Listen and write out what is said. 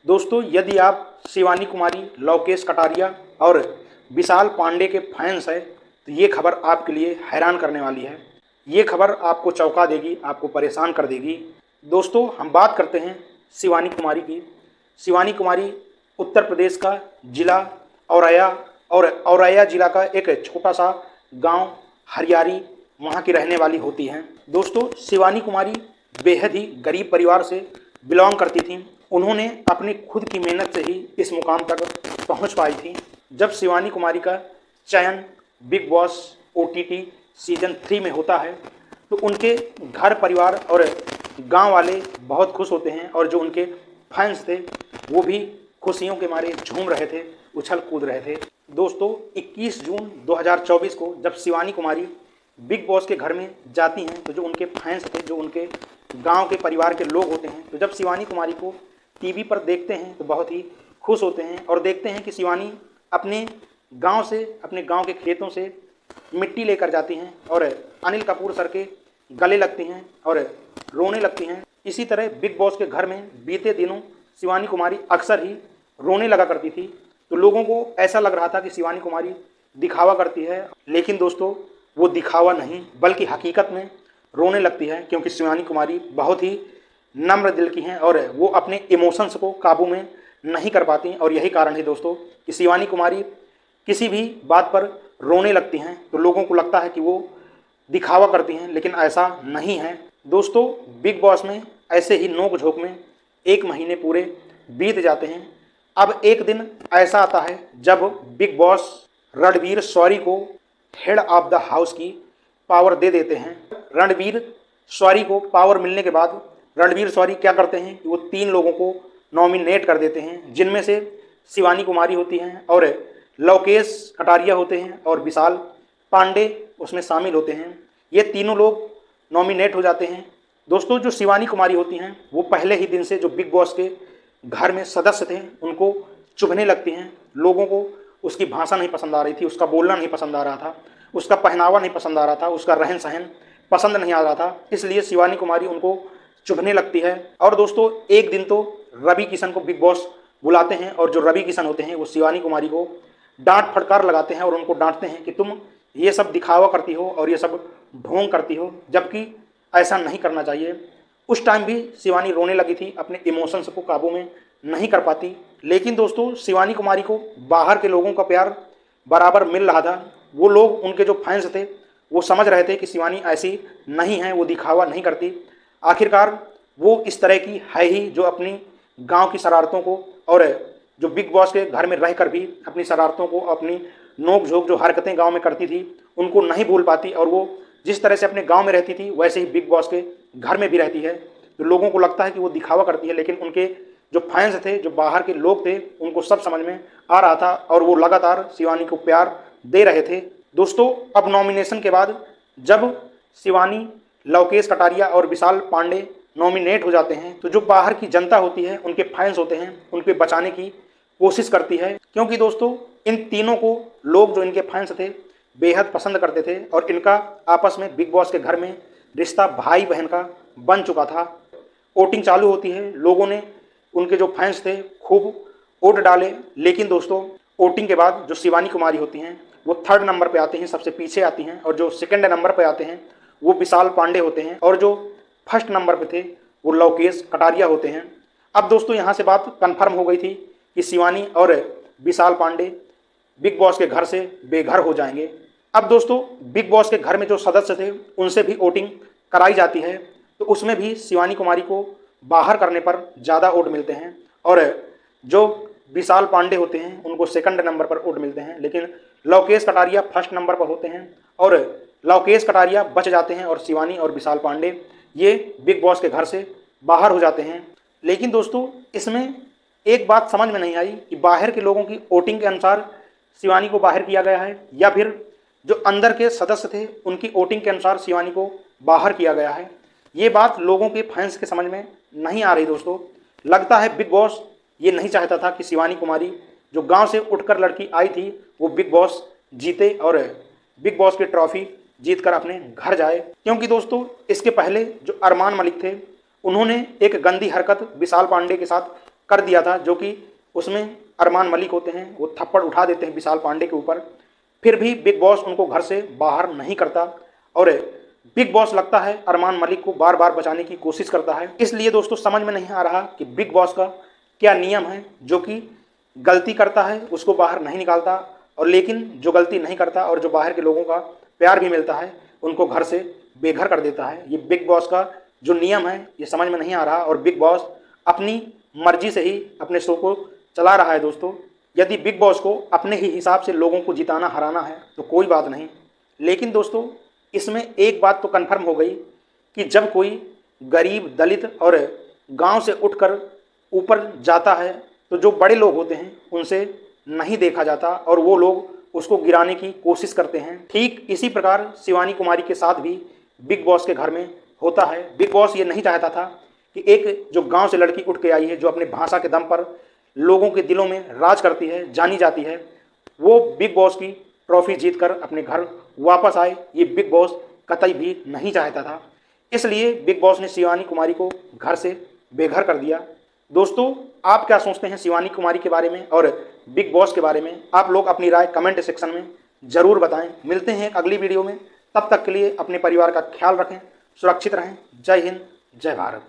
दोस्तों, यदि आप शिवानी कुमारी, लवकेश कटारिया और विशाल पांडे के फैंस हैं तो ये खबर आपके लिए हैरान करने वाली है। ये खबर आपको चौंका देगी, आपको परेशान कर देगी। दोस्तों, हम बात करते हैं शिवानी कुमारी की। शिवानी कुमारी उत्तर प्रदेश का जिला औरैया और औरैया जिला का एक छोटा सा गांव हरियारी, वहां की रहने वाली होती हैं। दोस्तों, शिवानी कुमारी बेहद ही गरीब परिवार से बिलोंग करती थी। उन्होंने अपनी खुद की मेहनत से ही इस मुकाम तक पहुंच पाई थी। जब शिवानी कुमारी का चयन बिग बॉस OTT सीजन 3 में होता है तो उनके घर परिवार और गांव वाले बहुत खुश होते हैं और जो उनके फैंस थे वो भी खुशियों के मारे झूम रहे थे, उछल कूद रहे थे। दोस्तों, 21 जून 2024 को जब शिवानी कुमारी बिग बॉस के घर में जाती हैं तो जो उनके फैंस थे, जो उनके गांव के परिवार के लोग होते हैं, तो जब शिवानी कुमारी को टीवी पर देखते हैं तो बहुत ही खुश होते हैं और देखते हैं कि शिवानी अपने गांव से, अपने गांव के खेतों से मिट्टी लेकर जाती हैं और अनिल कपूर सर के गले लगती हैं और रोने लगती हैं। इसी तरह बिग बॉस के घर में बीते दिनों शिवानी कुमारी अक्सर ही रोने लगा करती थी। तो लोगों को ऐसा लग रहा था कि शिवानी कुमारी दिखावा करती है, लेकिन दोस्तों वो दिखावा नहीं बल्कि हकीकत में रोने लगती है, क्योंकि शिवानी कुमारी बहुत ही नम्र दिल की हैं और वो अपने इमोशंस को काबू में नहीं कर पाती। और यही कारण है दोस्तों कि शिवानी कुमारी किसी भी बात पर रोने लगती हैं तो लोगों को लगता है कि वो दिखावा करती हैं, लेकिन ऐसा नहीं है। दोस्तों, बिग बॉस में ऐसे ही नोक झोंक में 1 महीने पूरे बीत जाते हैं। अब एक दिन ऐसा आता है जब बिग बॉस रणवीर शौरी को हेड ऑफ द हाउस की पावर दे देते हैं। रणवीर शौरी को पावर मिलने के बाद रणवीर शौरी क्या करते हैं कि वो 3 लोगों को नॉमिनेट कर देते हैं, जिनमें से शिवानी कुमारी होती हैं और लवकेश कटारिया होते हैं और विशाल पांडे उसमें शामिल होते हैं। ये तीनों लोग नॉमिनेट हो जाते हैं। दोस्तों, जो शिवानी कुमारी होती हैं वो पहले ही दिन से जो बिग बॉस के घर में सदस्य थे उनको चुभने लगती हैं। लोगों को उसकी भाषा नहीं पसंद आ रही थी, उसका बोलना नहीं पसंद आ रहा था, उसका पहनावा नहीं पसंद आ रहा था, उसका रहन सहन पसंद नहीं आ रहा था, इसलिए शिवानी कुमारी उनको चुभने लगती है। और दोस्तों, एक दिन तो रवि किशन को बिग बॉस बुलाते हैं और जो रवि किशन होते हैं वो शिवानी कुमारी को डांट फटकार लगाते हैं और उनको डांटते हैं कि तुम ये सब दिखावा करती हो और ये सब ढोंग करती हो, जबकि ऐसा नहीं करना चाहिए। उस टाइम भी शिवानी रोने लगी थी, अपने इमोशंस को काबू में नहीं कर पाती। लेकिन दोस्तों, शिवानी कुमारी को बाहर के लोगों का प्यार बराबर मिल रहा था। वो लोग, उनके जो फैंस थे, वो समझ रहे थे कि शिवानी ऐसी नहीं है, वो दिखावा नहीं करती। आखिरकार वो इस तरह की है ही जो अपनी गांव की शरारतों को और जो बिग बॉस के घर में रहकर भी अपनी शरारतों को, अपनी नोक झोंक जो हरकतें गांव में करती थी उनको नहीं भूल पाती, और वो जिस तरह से अपने गांव में रहती थी वैसे ही बिग बॉस के घर में भी रहती है। तो लोगों को लगता है कि वो दिखावा करती है, लेकिन उनके जो फैंस थे, जो बाहर के लोग थे, उनको सब समझ में आ रहा था और वो लगातार शिवानी को प्यार दे रहे थे। दोस्तों, अब नॉमिनेशन के बाद जब शिवानी, लवकेश कटारिया और विशाल पांडे नॉमिनेट हो जाते हैं तो जो बाहर की जनता होती है, उनके फैंस होते हैं, उनके बचाने की कोशिश करती है, क्योंकि दोस्तों इन तीनों को लोग, जो इनके फैंस थे, बेहद पसंद करते थे और इनका आपस में बिग बॉस के घर में रिश्ता भाई बहन का बन चुका था। वोटिंग चालू होती है, लोगों ने, उनके जो फैंस थे, खूब वोट डाले। लेकिन दोस्तों, वोटिंग के बाद जो शिवानी कुमारी होती हैं वो 3rd नंबर पे आती हैं, सबसे पीछे आती हैं, और जो 2nd नंबर पे आते हैं वो विशाल पांडे होते हैं, और जो 1st नंबर पे थे वो लवकेश कटारिया होते हैं। अब दोस्तों, यहाँ से बात कन्फर्म हो गई थी कि शिवानी और विशाल पांडे बिग बॉस के घर से बेघर हो जाएंगे। अब दोस्तों, बिग बॉस के घर में जो सदस्य थे उनसे भी वोटिंग कराई जाती है, तो उसमें भी शिवानी कुमारी को बाहर करने पर ज़्यादा वोट मिलते हैं और जो विशाल पांडे होते हैं उनको 2nd नंबर पर वोट मिलते हैं। लेकिन लवकेश कटारिया 1st नंबर पर होते हैं और लवकेश कटारिया बच जाते हैं और शिवानी और विशाल पांडे ये बिग बॉस के घर से बाहर हो जाते हैं। लेकिन दोस्तों, इसमें एक बात समझ में नहीं आई कि बाहर के लोगों की वोटिंग के अनुसार शिवानी को बाहर किया गया है या फिर जो अंदर के सदस्य थे उनकी वोटिंग के अनुसार शिवानी को बाहर किया गया है। ये बात लोगों के फैंस के समझ में नहीं आ रही। दोस्तों, लगता है बिग बॉस ये नहीं चाहता था कि शिवानी कुमारी, जो गांव से उठकर लड़की आई थी, वो बिग बॉस जीते और बिग बॉस की ट्रॉफी जीतकर अपने घर जाए। क्योंकि दोस्तों, इसके पहले जो अरमान मलिक थे, उन्होंने एक गंदी हरकत विशाल पांडे के साथ कर दिया था, जो कि उसमें अरमान मलिक होते हैं, वो थप्पड़ उठा देते हैं विशाल पांडे के ऊपर। फिर भी बिग बॉस उनको घर से बाहर नहीं करता और बिग बॉस लगता है अरमान मलिक को बार बार बचाने की कोशिश करता है। इसलिए दोस्तों समझ में नहीं आ रहा कि बिग बॉस का क्या नियम है, जो कि गलती करता है उसको बाहर नहीं निकालता, और लेकिन जो गलती नहीं करता और जो बाहर के लोगों का प्यार भी मिलता है उनको घर से बेघर कर देता है। ये बिग बॉस का जो नियम है ये समझ में नहीं आ रहा, और बिग बॉस अपनी मर्जी से ही अपने शो को चला रहा है। दोस्तों यदि बिग बॉस को अपने ही हिसाब से लोगों को जिताना हराना है तो कोई बात नहीं, लेकिन दोस्तों इसमें एक बात तो कन्फर्म हो गई कि जब कोई गरीब, दलित और गांव से उठकर ऊपर जाता है तो जो बड़े लोग होते हैं उनसे नहीं देखा जाता और वो लोग उसको गिराने की कोशिश करते हैं। ठीक इसी प्रकार शिवानी कुमारी के साथ भी बिग बॉस के घर में होता है। बिग बॉस ये नहीं चाहता था कि एक जो गांव से लड़की उठ के आई है, जो अपने भाषा के दम पर लोगों के दिलों में राज करती है, जानी जाती है, वो बिग बॉस की ट्रॉफी जीतकर अपने घर वापस आए। ये बिग बॉस कतई भी नहीं चाहता था, इसलिए बिग बॉस ने शिवानी कुमारी को घर से बेघर कर दिया। दोस्तों आप क्या सोचते हैं शिवानी कुमारी के बारे में और बिग बॉस के बारे में? आप लोग अपनी राय कमेंट सेक्शन में ज़रूर बताएं। मिलते हैं एक अगली वीडियो में, तब तक के लिए अपने परिवार का ख्याल रखें, सुरक्षित रहें। जय हिंद, जय भारत।